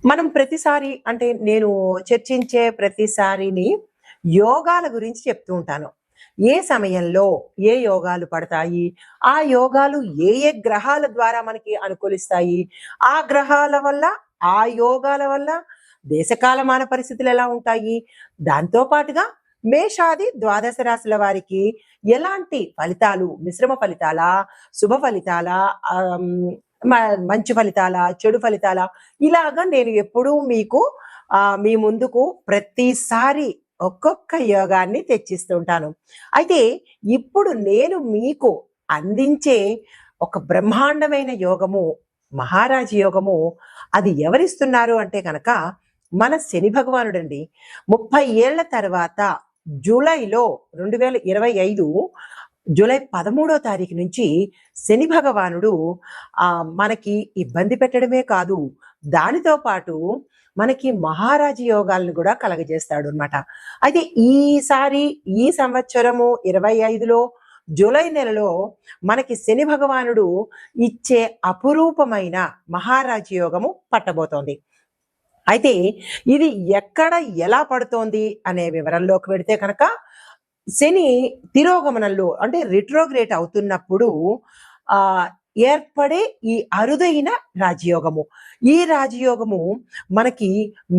మనం ప్రతిసారి అంటే నేను చర్చించే ప్రతిసారిని యోగాల గురించి చెప్తూ ఉంటాను. ఏ సమయంలో ఏ యోగాలు పడతాయి? ఆ యోగాలు ఏ ఏ గ్రహాల ద్వారా మనకి అనుకూలిస్తాయి? ఆ గ్రహాల వల్ల, ఆ యోగాల వల్ల దేశకాలమాన పరిస్థితులు ఎలా ఉంటాయి? దాంతో పాటుగా మేషాది ద్వాదశ రాశుల వారికి ఎలాంటి ఫలితాలు, మిశ్రమ ఫలితాలా? శుభ ఫలితాలా? ఆహ్, హ్మ్, మ మంచి ఫలితాలా? చెడు ఫలితాలా? ఇలాగా నేను ఎప్పుడూ మీకు మీ ముందుకు ప్రతిసారి ఒక్కొక్క యోగాన్ని తెచ్చిస్తూ ఉంటాను. అయితే ఇప్పుడు నేను మీకు అందించే ఒక బ్రహ్మాండమైన యోగము, మహారాజ యోగము అది ఎవరిస్తున్నారు అంటే గనక మన శని భగవానుడండి. 30 ఏళ్ల తర్వాత జూలైలో 2025 జూలై 13వ తారీఖు నుంచి శని భగవానుడు మనకి ఇబ్బంది పెట్టడమే కాదు, దానితో పాటు మనకి మహారాజ యోగాలను కూడా కలగజేస్తాడు అనమాట. అయితే ఈసారి ఈ సంవత్సరము 25లో జూలై నెలలో మనకి శని భగవానుడు ఇచ్చే అపురూపమైన మహారాజ యోగము పట్టబోతోంది. అయితే ఇది ఎక్కడ ఎలా పడుతోంది అనే వివరంలోకి వెడితే కనుక శని తిరోగమనంలో అంటే రిట్రోగ్రేట్ అవుతున్నప్పుడు ఆ ఏర్పడే ఈ అరుదైన రాజయోగము. ఈ రాజయోగము మనకి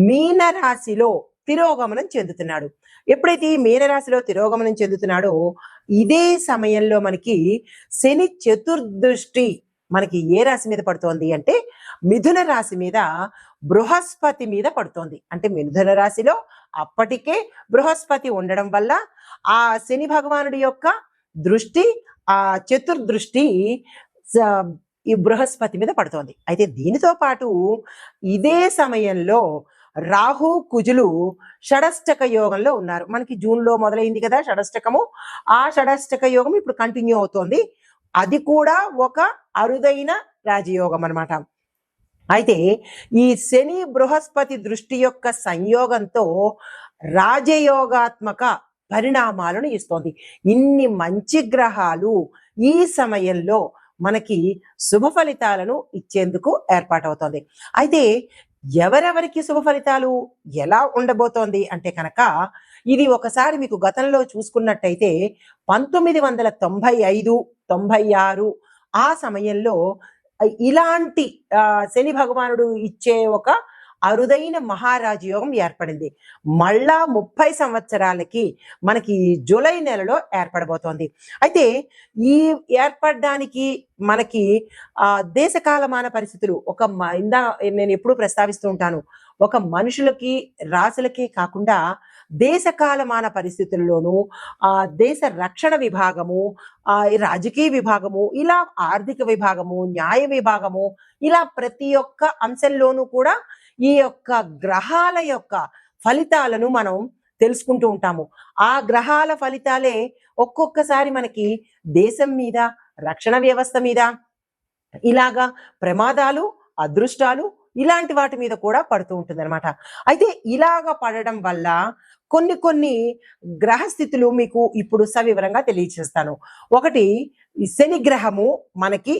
మీన రాశిలో తిరోగమనం చెందుతున్నాడు. ఎప్పుడైతే ఈ మీనరాశిలో తిరోగమనం చెందుతున్నాడో ఇదే సమయంలో మనకి శని చతుర్దృష్టి మనకి ఏ రాశి మీద పడుతోంది అంటే మిథున రాశి మీద, బృహస్పతి మీద పడుతోంది. అంటే మిథున రాశిలో అప్పటికే బృహస్పతి ఉండడం వల్ల ఆ శని భగవానుడి యొక్క దృష్టి, ఆ చతుర్దృష్టి ఈ బృహస్పతి మీద పడుతోంది. అయితే దీనితో పాటు ఇదే సమయంలో రాహు కుజులు షడష్టక యోగంలో ఉన్నారు. మనకి జూన్లో మొదలైంది కదా షడష్టకము. ఆ షడష్టక యోగం ఇప్పుడు కంటిన్యూ అవుతోంది. అది కూడా ఒక అరుదైన రాజయోగం అన్నమాట. అయితే ఈ శని బృహస్పతి దృష్టి యొక్క సంయోగంతో రాజయోగాత్మక పరిణామాలను ఇస్తోంది. ఇన్ని మంచి గ్రహాలు ఈ సమయంలో మనకి శుభ ఫలితాలను ఇచ్చేందుకు ఏర్పాటవుతోంది. అయితే ఎవరెవరికి శుభ ఫలితాలు ఎలా ఉండబోతోంది అంటే కనుక ఇది ఒకసారి మీకు గతంలో చూసుకున్నట్టయితే 1995, 96 ఆ సమయంలో ఇలాంటి శని భగవానుడు ఇచ్చే ఒక అరుదైన మహారాజ యోగం ఏర్పడింది. మళ్ళా 30 సంవత్సరాలకి మనకి జూలై నెలలో ఏర్పడబోతోంది. అయితే ఈ ఏర్పడడానికి మనకి దేశకాలమాన పరిస్థితులు ఒక నేను ఎప్పుడూ ప్రస్తావిస్తూ ఉంటాను. ఒక మనుషులకి రాసులకే కాకుండా దేశకాలమాన పరిస్థితుల్లోనూ దేశ రక్షణ విభాగము, రాజకీయ విభాగము, ఇలా ఆర్థిక విభాగము, న్యాయ విభాగము, ఇలా ప్రతి ఒక్క అంశంలోనూ కూడా ఈ యొక్క గ్రహాల యొక్క ఫలితాలను మనం తెలుసుకుంటూ ఉంటాము. ఆ గ్రహాల ఫలితాలే ఒక్కొక్కసారి మనకి దేశం మీద, రక్షణ వ్యవస్థ మీద ఇలాగా ప్రమాదాలు, అదృష్టాలు ఇలాంటి వాటి మీద కూడా పడుతూ ఉంటుందన్నమాట. అయితే ఇలాగ పడడం వల్ల కొన్ని కొన్ని గ్రహస్థితులు మీకు ఇప్పుడు సవివరంగా తెలియజేస్తాను. ఒకటి శని గ్రహము మనకి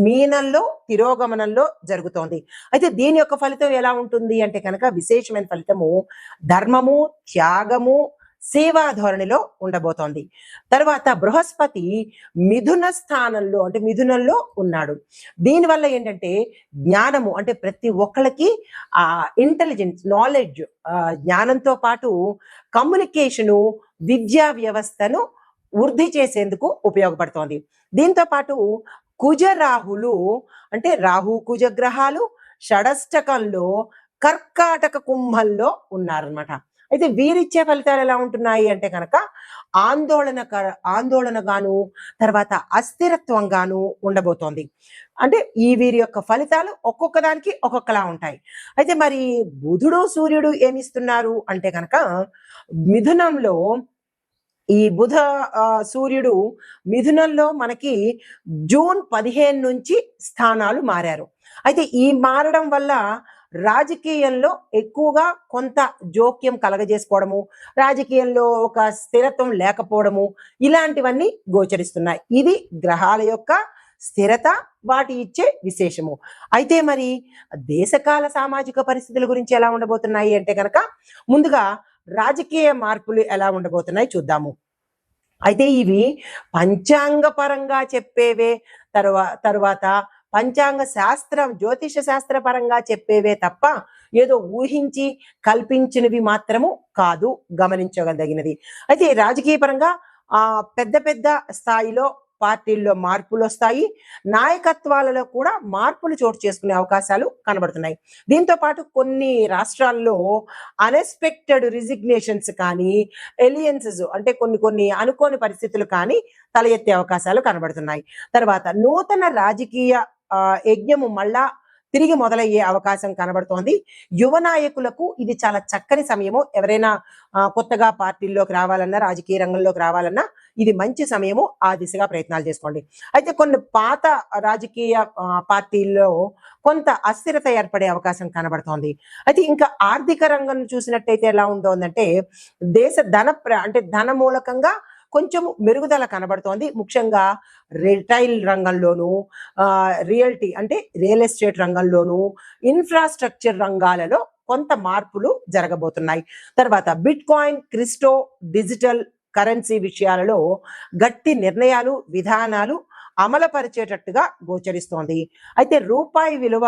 మీనంలో తిరోగమనంలో జరుగుతోంది. అయితే దీని యొక్క ఫలితం ఎలా ఉంటుంది అంటే కనుక విశేషమైన ఫలితము ధర్మము, త్యాగము, సేవా ధోరణిలో ఉండబోతోంది. తర్వాత బృహస్పతి మిథున స్థానంలో అంటే మిథునంలో ఉన్నాడు. దీనివల్ల ఏంటంటే జ్ఞానము అంటే ప్రతి ఒక్కళ్ళకి ఇంటెలిజెన్స్, నాలెడ్జ్, జ్ఞానంతో పాటు కమ్యూనికేషను, విద్యా వ్యవస్థను వృద్ధి చేసేందుకు ఉపయోగపడుతోంది. దీంతో పాటు కుజరాహులు అంటే రాహు కుజ గ్రహాలు షడష్టకంలో కర్కాటక కుంభంలో ఉన్నారనమాట. అయితే వీరిచ్చే ఫలితాలు ఎలా ఉంటున్నాయి అంటే కనుక ఆందోళనగాను, తర్వాత అస్థిరత్వంగాను ఉండబోతోంది. అంటే ఈ వీరి యొక్క ఫలితాలు ఒక్కొక్క దానికి ఒక్కొక్కలా ఉంటాయి. అయితే మరి బుధుడు సూర్యుడు ఏమిస్తున్నారు అంటే కనుక మిథునంలో ఈ బుధ సూర్యుడు మిథునంలో మనకి జూన్ 15 నుంచి స్థానాలు మారారు. అయితే ఈ మారడం వల్ల రాజకీయంలో ఎక్కువగా కొంత జోక్యం కలగజేసుకోవడము, రాజకీయంలో ఒక స్థిరత్వం లేకపోవడము ఇలాంటివన్నీ గోచరిస్తున్నాయి. ఇది గ్రహాల యొక్క స్థిరత వాటి ఇచ్చే విశేషము. అయితే మరి దేశకాల సామాజిక పరిస్థితుల గురించి ఎలా ఉండబోతున్నాయి అంటే కనుక ముందుగా రాజకీయ మార్పులు ఎలా ఉండబోతున్నాయి చూద్దాము. అయితే ఇవి పంచాంగ పరంగా చెప్పేవే, తరువాత పంచాంగ శాస్త్రం జ్యోతిష శాస్త్ర పరంగా చెప్పేవే తప్ప ఏదో ఊహించి కల్పించినవి మాత్రము కాదు, గమనించగలిగినది. అయితే రాజకీయ పరంగా పెద్ద పెద్ద స్థాయిలో పార్టీల్లో మార్పులు వస్తాయి, నాయకత్వాలలో కూడా మార్పులు చోటు చేసుకునే అవకాశాలు కనబడుతున్నాయి. దీంతో పాటు కొన్ని రాష్ట్రాల్లో అన్ఎక్స్పెక్టెడ్ రిజిగ్నేషన్స్ కానీ, ఎలియన్సెస్ అంటే కొన్ని కొన్ని అనుకోని పరిస్థితులు కానీ తల ఎత్తే అవకాశాలు కనబడుతున్నాయి. తర్వాత నూతన రాజకీయ యజ్ఞము మళ్ళా తిరిగి మొదలయ్యే అవకాశం కనబడుతోంది. యువ నాయకులకు ఇది చాలా చక్కని సమయము. ఎవరైనా కొత్తగా పార్టీల్లోకి రావాలన్నా, రాజకీయ రంగంలోకి రావాలన్నా ఇది మంచి సమయము. ఆ దిశగా ప్రయత్నాలు చేసుకోండి. అయితే కొన్ని పాత రాజకీయ పార్టీల్లో కొంత అస్థిరత ఏర్పడే అవకాశం కనబడుతోంది. అయితే ఇంకా ఆర్థిక రంగం చూసినట్టయితే ఎలా ఉంటుందంటే దేశ అంటే ధన మూలకంగా కొంచెం మెరుగుదల కనబడుతోంది. ముఖ్యంగా రిటైల్ రంగంలోను, రియల్టీ అంటే రియల్ ఎస్టేట్ రంగంలోను, ఇన్ఫ్రాస్ట్రక్చర్ రంగాలలో కొంత మార్పులు జరగబోతున్నాయి. తర్వాత bit coin, crypto, digital currency విషయాలలో గట్టి నిర్ణయాలు, విధానాలు అమలుపరిచేటట్టుగా గోచరిస్తోంది. అయితే రూపాయి విలువ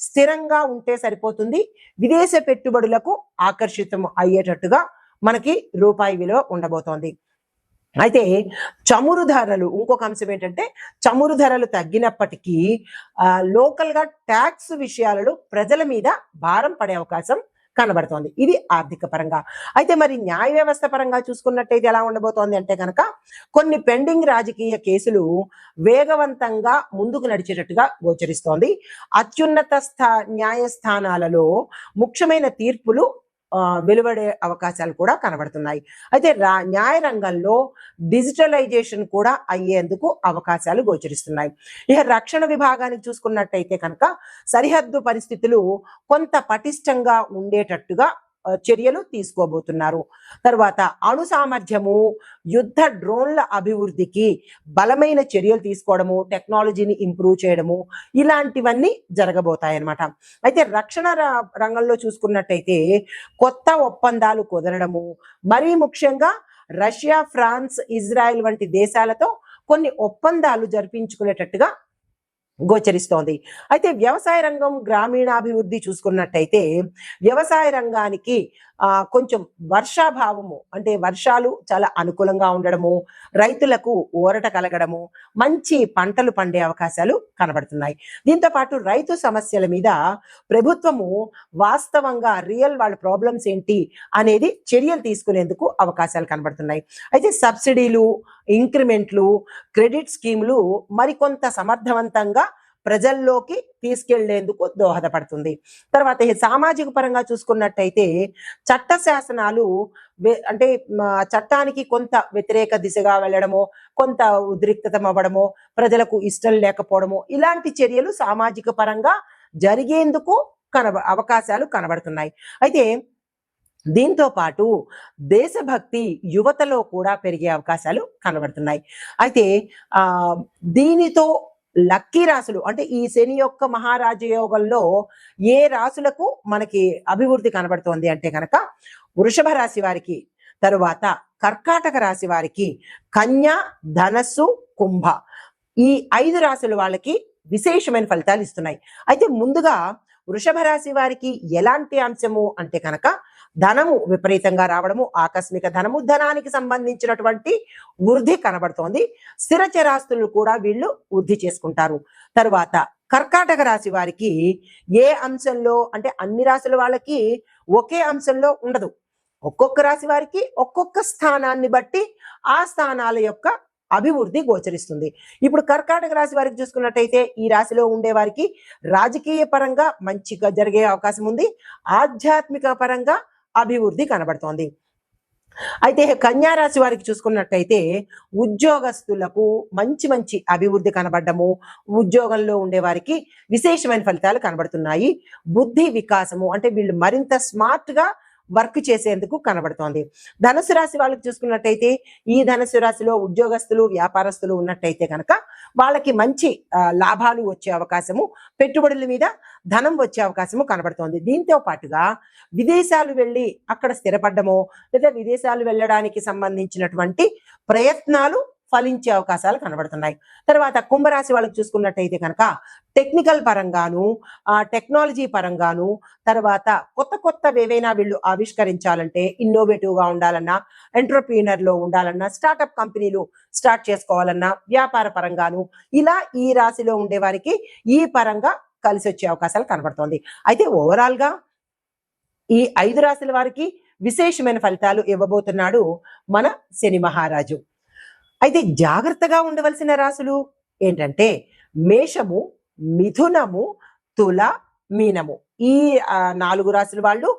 స్థిరంగా ఉంటే సరిపోతుంది. విదేశ పెట్టుబడులకు ఆకర్షితం అయ్యేటట్టుగా మనకి రూపాయి విలువ ఉండబోతోంది. అయితే చమురు ధరలు, ఇంకొక అంశం ఏంటంటే చమురు ధరలు తగ్గినప్పటికీ లోకల్ గా ట్యాక్స్ విషయాలలో ప్రజల మీద భారం పడే అవకాశం కనబడుతోంది. ఇది ఆర్థిక పరంగా. అయితే మరి న్యాయ వ్యవస్థ పరంగా చూసుకున్నట్టయితే ఎలా ఉండబోతోంది అంటే కనుక కొన్ని పెండింగ్ రాజకీయ కేసులు వేగవంతంగా ముందుకు నడిచేటట్టుగా గోచరిస్తోంది. అత్యున్నత న్యాయస్థానాలలో ముఖ్యమైన తీర్పులు వెలువడే అవకాశాలు కూడా కనబడుతున్నాయి. అయితే న్యాయ రంగంలో డిజిటలైజేషన్ కూడా అయ్యేందుకు అవకాశాలు గోచరిస్తున్నాయి. ఇక రక్షణ విభాగానికి చూసుకున్నట్టయితే కనుక సరిహద్దు పరిస్థితులు కొంత పటిష్టంగా ఉండేటట్టుగా చర్యలు తీసుకోబోతున్నారు. తర్వాత అణు సామర్థ్యము, యుద్ధ డ్రోన్ల అభివృద్ధికి బలమైన చర్యలు తీసుకోవడము, టెక్నాలజీని ఇంప్రూవ్ చేయడము, ఇలాంటివన్నీ జరగబోతాయన్నమాట. అయితే రక్షణ రంగంలో చూసుకున్నట్టయితే కొత్త ఒప్పందాలు కుదరడము, మరీ ముఖ్యంగా రష్యా, ఫ్రాన్స్, ఇజ్రాయెల్ వంటి దేశాలతో కొన్ని ఒప్పందాలు జరిపించుకునేటట్టుగా గోచరిస్తోంది. అయితే వ్యవసాయ రంగం, గ్రామీణాభివృద్ధి చూసుకున్నట్టయితే వ్యవసాయ రంగానికి కొంచెం వర్షాభావము అంటే వర్షాలు చాలా అనుకూలంగా ఉండడము, రైతులకు ఊరట కలగడము, మంచి పంటలు పండే అవకాశాలు కనబడుతున్నాయి. దీంతో పాటు రైతు సమస్యల మీద ప్రభుత్వము వాస్తవంగా వాళ్ళ ప్రాబ్లమ్స్ ఏంటి అనేది చర్యలు తీసుకునేందుకు అవకాశాలు కనబడుతున్నాయి. అయితే సబ్సిడీలు, ఇంక్రిమెంట్లు, క్రెడిట్ స్కీములు మరికొంత సమర్థవంతంగా ప్రజల్లోకి తీసుకెళ్లేందుకు దోహదపడుతుంది. తర్వాత సామాజిక పరంగా చూసుకున్నట్టయితే చట్ట శాసనాలు అంటే చట్టానికి కొంత వ్యతిరేక దిశగా వెళ్ళడమో, కొంత ఉద్రిక్తత అవ్వడమో, ప్రజలకు ఇష్టం లేకపోవడమో, ఇలాంటి చర్యలు సామాజిక పరంగా జరిగేందుకు అవకాశాలు కనబడుతున్నాయి. అయితే దీంతో పాటు దేశభక్తి యువతలో కూడా పెరిగే అవకాశాలు కనబడుతున్నాయి. అయితే దీనితో లక్కీ రాశులు అంటే ఈ శని యొక్క మహారాజ యోగంలో ఏ రాశులకు మనకి అభివృద్ధి కనబడుతోంది అంటే కనుక వృషభ రాశి వారికి, తరువాత కర్కాటక రాశి వారికి, కన్య, ధనస్సు, కుంభ, ఈ 5 రాశుల వాళ్ళకి విశేషమైన ఫలితాలు ఇస్తున్నాయి. అయితే ముందుగా వృషభ రాశి వారికి ఎలాంటి అంశము అంటే కనుక ధనము విపరీతంగా రావడము, ఆకస్మిక ధనము, ధనానికి సంబంధించినటువంటి వృద్ధి కనబడుతోంది. స్థిర చరాస్తులు కూడా వీళ్ళు వృద్ధి చేసుకుంటారు. తరువాత కర్కాటక రాశి వారికి ఏ అంశంలో అంటే అన్ని రాశుల వాళ్ళకి ఒకే అంశంలో ఉండదు. ఒక్కొక్క రాశి వారికి ఒక్కొక్క స్థానాన్ని బట్టి ఆ స్థానాల యొక్క అభివృద్ధి గోచరిస్తుంది. ఇప్పుడు కర్కాటక రాశి వారికి చూసుకున్నట్టయితే ఈ రాశిలో ఉండే వారికి రాజకీయ పరంగా మంచిగా జరిగే అవకాశం ఉంది. ఆధ్యాత్మిక పరంగా అభివృద్ధి కనబడుతోంది. అయితే కన్యా రాశి వారికి చూసుకున్నట్టయితే ఉద్యోగస్తులకు మంచి మంచి అభివృద్ధి కనబడము, ఉద్యోగంలో ఉండే వారికి విశేషమైన ఫలితాలు కనబడుతున్నాయి. బుద్ధి వికాసము అంటే వీళ్ళు మరింత స్మార్ట్ గా వర్క్ చేసేందుకు కనబడుతోంది. ధనుసు రాశి వాళ్ళకి చూసుకున్నట్టయితే ఈ ధనుసు రాశిలో ఉద్యోగస్తులు, వ్యాపారస్తులు ఉన్నట్టయితే కనుక వాళ్ళకి మంచి లాభాలు వచ్చే అవకాశము, పెట్టుబడుల మీద ధనం వచ్చే అవకాశము కనబడుతోంది. దీంతో పాటుగా విదేశాలు వెళ్ళి అక్కడ స్థిరపడ్డమో లేదా విదేశాలు వెళ్ళడానికి సంబంధించినటువంటి ప్రయత్నాలు ఫలించే అవకాశాలు కనబడుతున్నాయి. తర్వాత కుంభరాశి వాళ్ళకి చూసుకున్నట్టయితే కనుక టెక్నికల్ పరంగాను, టెక్నాలజీ పరంగాను, తర్వాత కొత్త కొత్తవి ఏవైనా వీళ్ళు ఆవిష్కరించాలంటే ఇన్నోవేటివ్గా ఉండాలన్నా, ఎంటర్‌ప్రెన్యూర్‌లో ఉండాలన్నా, స్టార్టప్ కంపెనీలు స్టార్ట్ చేసుకోవాలన్నా, వ్యాపార పరంగాను ఇలా ఈ రాశిలో ఉండే వారికి ఈ పరంగా కలిసి వచ్చే అవకాశాలు కనబడుతోంది. అయితే ఓవరాల్‌గా ఈ 5 రాశుల వారికి విశేషమైన ఫలితాలు ఇవ్వబోతున్నాడు మన శని మహారాజు. అయితే జాగ్రత్తగా ఉండవలసిన రాశులు ఏంటంటే మేషము, మిథునము, తుల, మీనము. ఈ 4 రాశుల వాళ్ళు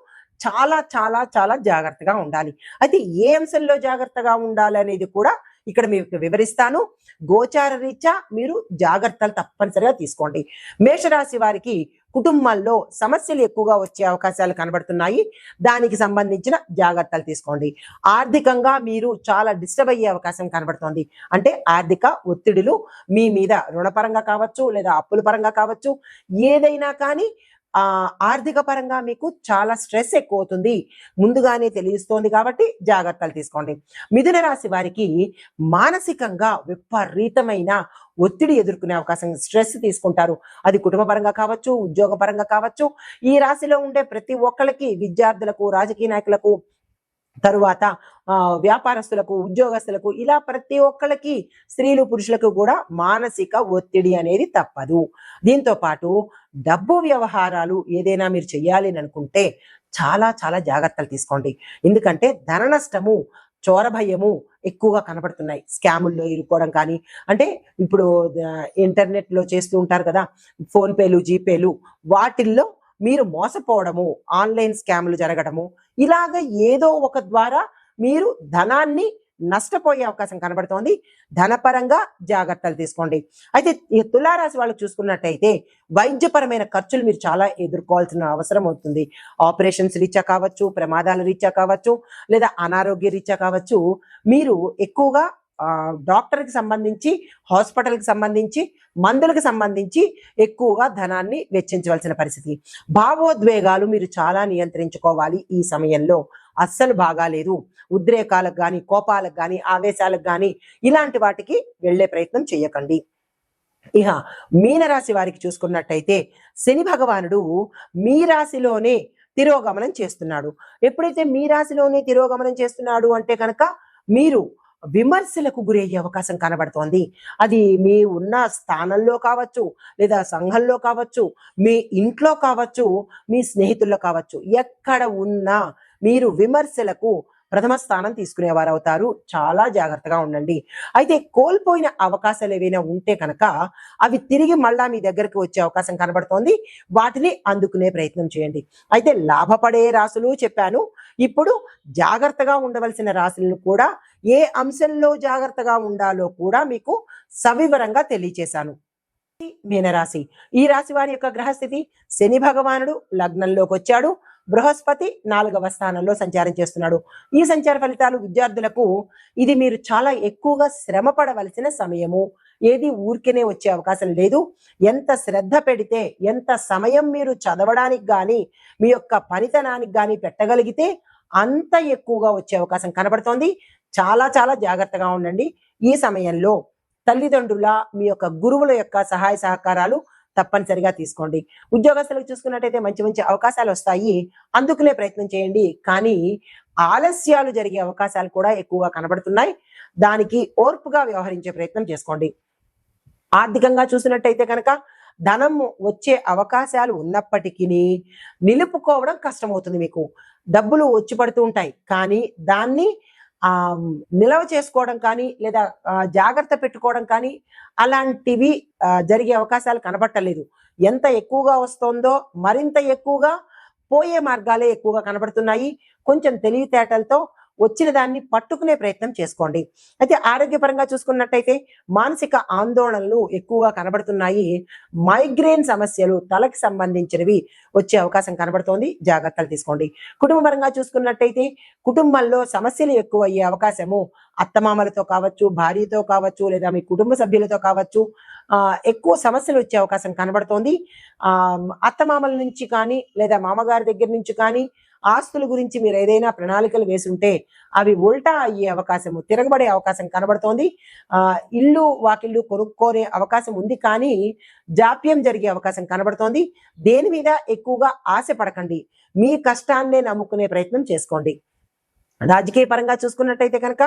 చాలా చాలా చాలా జాగ్రత్తగా ఉండాలి. అయితే ఏ అంశంలో జాగ్రత్తగా ఉండాలనేది కూడా ఇక్కడ మీకు వివరిస్తాను. గోచార రీత్యా మీరు జాగ్రత్తలు తప్పనిసరిగా తీసుకోండి. మేషరాశి వారికి కుటుంబాల్లో సమస్యలు ఎక్కువగా వచ్చే అవకాశాలు కనబడుతున్నాయి. దానికి సంబంధించిన జాగ్రత్తలు తీసుకోండి. ఆర్థికంగా మీరు చాలా డిస్టర్బ్ అయ్యే అవకాశం కనబడుతోంది. అంటే ఆర్థిక ఒత్తిడులు మీ మీద రుణపరంగా కావచ్చు లేదా అప్పుల పరంగా కావచ్చు, ఏదైనా కానీ ఆర్థిక పరంగా మీకు చాలా స్ట్రెస్ ఎక్కువ అవుతుంది, ముందుగానే తెలియస్తోంది కాబట్టి జాగ్రత్తలు తీసుకోండి. మిథున రాశి వారికి మానసికంగా విపరీతమైన ఒత్తిడి ఎదుర్కొనే అవకాశం, స్ట్రెస్ తీసుకుంటారు. అది కుటుంబ పరంగా కావచ్చు, ఉద్యోగ పరంగా కావచ్చు. ఈ రాశిలో ఉండే ప్రతి ఒక్కళ్ళకి, విద్యార్థులకు, రాజకీయ నాయకులకు, తరువాత వ్యాపారస్తులకు, ఉద్యోగస్తులకు, ఇలా ప్రతి ఒక్కళ్ళకి, స్త్రీలు పురుషులకు కూడా మానసిక ఒత్తిడి అనేది తప్పదు. దీంతో పాటు డబ్బు వ్యవహారాలు ఏదైనా మీరు చెయ్యాలి అని అనుకుంటే చాలా చాలా జాగ్రత్తలు తీసుకోండి. ఎందుకంటే ధన నష్టము, చోర భయము ఎక్కువగా కనబడుతున్నాయి. స్కాముల్లో ఇరుక్కోవడం కానీ, అంటే ఇప్పుడు ఇంటర్నెట్లో చేస్తూ ఉంటారు కదా, ఫోన్పేలు, జీపేలు, వాటిల్లో మీరు మోసపోవడము, ఆన్లైన్ స్కాములు జరగడము, ఇలాగ ఏదో ఒక ద్వారా మీరు ధనాన్ని నష్టపోయే అవకాశం కనబడుతోంది. ధనపరంగా జాగ్రత్తలు తీసుకోండి. అయితే ఈ తులారాశి వాళ్ళు చూసుకున్నట్టయితే వైద్యపరమైన ఖర్చులు మీరు చాలా ఎదుర్కోవాల్సిన అవసరం అవుతుంది. ఆపరేషన్స్ రీత్యా కావచ్చు, ప్రమాదాల రీత్యా కావచ్చు, లేదా అనారోగ్య రీత్యా కావచ్చు, మీరు ఎక్కువగా డాక్టర్కి సంబంధించి, హాస్పిటల్కి సంబంధించి, మందులకు సంబంధించి ఎక్కువగా ధనాన్ని వెచ్చించవలసిన పరిస్థితి. భావోద్వేగాలు మీరు చాలా నియంత్రించుకోవాలి. ఈ సమయంలో అస్సలు బాగాలేదు. ఉద్రేకాలకు కానీ, కోపాలకు కానీ, ఆవేశాలకు కానీ ఇలాంటి వాటికి వెళ్ళే ప్రయత్నం చేయకండి. ఇక మీనరాశి వారికి చూసుకున్నట్టయితే శని భగవానుడు మీ రాశిలోనే తిరోగమనం చేస్తున్నాడు. ఎప్పుడైతే మీ రాశిలోనే తిరోగమనం చేస్తున్నాడు అంటే కనుక మీరు విమర్శలకు గురయ్యే అవకాశం కనబడుతోంది. అది మీ ఉన్న స్థానంలో కావచ్చు, లేదా సంఘంలో కావచ్చు, మీ ఇంట్లో కావచ్చు, మీ స్నేహితుల్లో కావచ్చు, ఎక్కడ ఉన్నా మీరు విమర్శలకు ప్రథమ స్థానం తీసుకునేవారు అవుతారు. చాలా జాగ్రత్తగా ఉండండి. అయితే కోల్పోయిన అవకాశాలు ఏవైనా ఉంటే కనుక అవి తిరిగి మళ్ళా మీ దగ్గరికి వచ్చే అవకాశం కనబడుతోంది. వాటిని అందుకునే ప్రయత్నం చేయండి. అయితే లాభపడే రాశులు చెప్పాను. ఇప్పుడు జాగ్రత్తగా ఉండవలసిన రాశులను కూడా, ఏ అంశంలో జాగ్రత్తగా ఉండాలో కూడా మీకు సవివరంగా తెలియచేశాను. మీనరాశి, ఈ రాశి వారి యొక్క గ్రహస్థితి, శని భగవానుడు లగ్నంలోకి వచ్చాడు. బృహస్పతి 4వ స్థానంలో సంచారం చేస్తున్నాడు. ఈ సంచార ఫలితాలు విద్యార్థులకు ఇది మీరు చాలా ఎక్కువగా శ్రమ పడవలసిన సమయము. ఏది ఊరికేనే వచ్చే అవకాశం లేదు. ఎంత శ్రద్ధ పెడితే, ఎంత సమయం మీరు చదవడానికి కానీ, మీ యొక్క పనితనానికి కానీ పెట్టగలిగితే అంత ఎక్కువగా వచ్చే అవకాశం కనబడుతోంది. చాలా చాలా జాగ్రత్తగా ఉండండి. ఈ సమయంలో తల్లిదండ్రుల, మీ యొక్క గురువుల యొక్క సహాయ సహకారాలు తప్పనిసరిగా తీసుకోండి. ఉద్యోగస్తులకు చూసుకున్నట్టయితే మంచి మంచి అవకాశాలు వస్తాయి, అందుకునే ప్రయత్నం చేయండి. కానీ ఆలస్యాలు జరిగే అవకాశాలు కూడా ఎక్కువగా కనబడుతున్నాయి. దానికి ఓర్పుగా వ్యవహరించే ప్రయత్నం చేసుకోండి. ఆర్థికంగా చూసినట్టయితే కనుక ధనం వచ్చే అవకాశాలు ఉన్నప్పటికీ నిలుపుకోవడం కష్టమవుతుంది. మీకు డబ్బులు వచ్చి పడుతూ ఉంటాయి, కానీ దాన్ని నిల్వ చేసుకోవడం కానీ, లేదా జాగ్రత్త పెట్టుకోవడం కానీ అలాంటివి జరిగే అవకాశాలు కనబడటలేదు. ఎంత ఎక్కువగా వస్తుందో మరింత ఎక్కువగా పోయే మార్గాలే ఎక్కువగా కనబడుతున్నాయి. కొంచెం తెలివితేటలతో వచ్చిన దాన్ని పట్టుకునే ప్రయత్నం చేసుకోండి. అయితే ఆరోగ్యపరంగా చూసుకున్నట్టయితే మానసిక ఆందోళనలు ఎక్కువగా కనబడుతున్నాయి. మైగ్రేన్ సమస్యలు, తలకి సంబంధించినవి వచ్చే అవకాశం కనబడుతోంది. జాగ్రత్తలు తీసుకోండి. కుటుంబపరంగా చూసుకున్నట్టయితే కుటుంబంలో సమస్యలు ఎక్కువ అయ్యే అవకాశము అత్తమామలతో కావచ్చు, భార్యతో కావచ్చు, లేదా మీ కుటుంబ సభ్యులతో కావచ్చు, ఎక్కువ సమస్యలు వచ్చే అవకాశం కనబడుతోంది. అత్తమామల నుంచి కానీ, లేదా మామగారి దగ్గర నుంచి కానీ ఆస్తుల గురించి మీరు ఏదైనా ప్రణాళికలు వేసుంటే అవి ఉల్టా అయ్యే అవకాశము, తిరగబడే అవకాశం కనబడుతోంది. ఇల్లు వాకిళ్ళు కొనుక్కోనే అవకాశం ఉంది, కానీ జాప్యం జరిగే అవకాశం కనబడుతోంది. దేని మీద ఎక్కువగా ఆశ పడకండి. మీ కష్టాన్నే నమ్ముకునే ప్రయత్నం చేసుకోండి. రాజకీయ పరంగా చూసుకున్నట్టయితే కనుక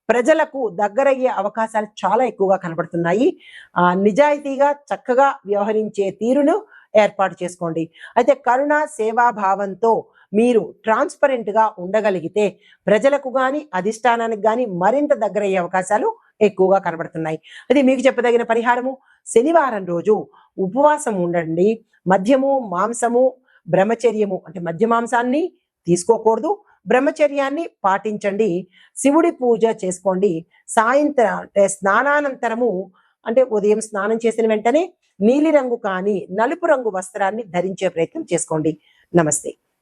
ప్రజలకు దగ్గరయ్యే అవకాశాలు చాలా ఎక్కువగా కనబడుతున్నాయి. నిజాయితీగా చక్కగా వ్యవహరించే తీరును ఏర్పాటు చేసుకోండి. అయితే కరుణ, సేవాభావంతో మీరు ట్రాన్స్పరెంట్ గా ఉండగలిగితే ప్రజలకు గాని, అధిష్టానానికి గాని మరింత దగ్గరయ్యే అవకాశాలు ఎక్కువగా కనబడుతున్నాయి. అది మీకు చెప్పదగిన పరిహారము, శనివారం రోజు ఉపవాసం ఉండండి. మద్యము, మాంసము, బ్రహ్మచర్యము అంటే మద్య మాంసాన్ని తీసుకోకూడదు. బ్రహ్మచర్యాన్ని పాటించండి. శివుడి పూజ చేసుకోండి. సాయంత్రం అంటే స్నానానంతరము, అంటే ఉదయం స్నానం చేసిన వెంటనే నీలిరంగు కానీ నలుపు రంగు వస్త్రాన్ని ధరించే ప్రయత్నం చేసుకోండి. నమస్తే.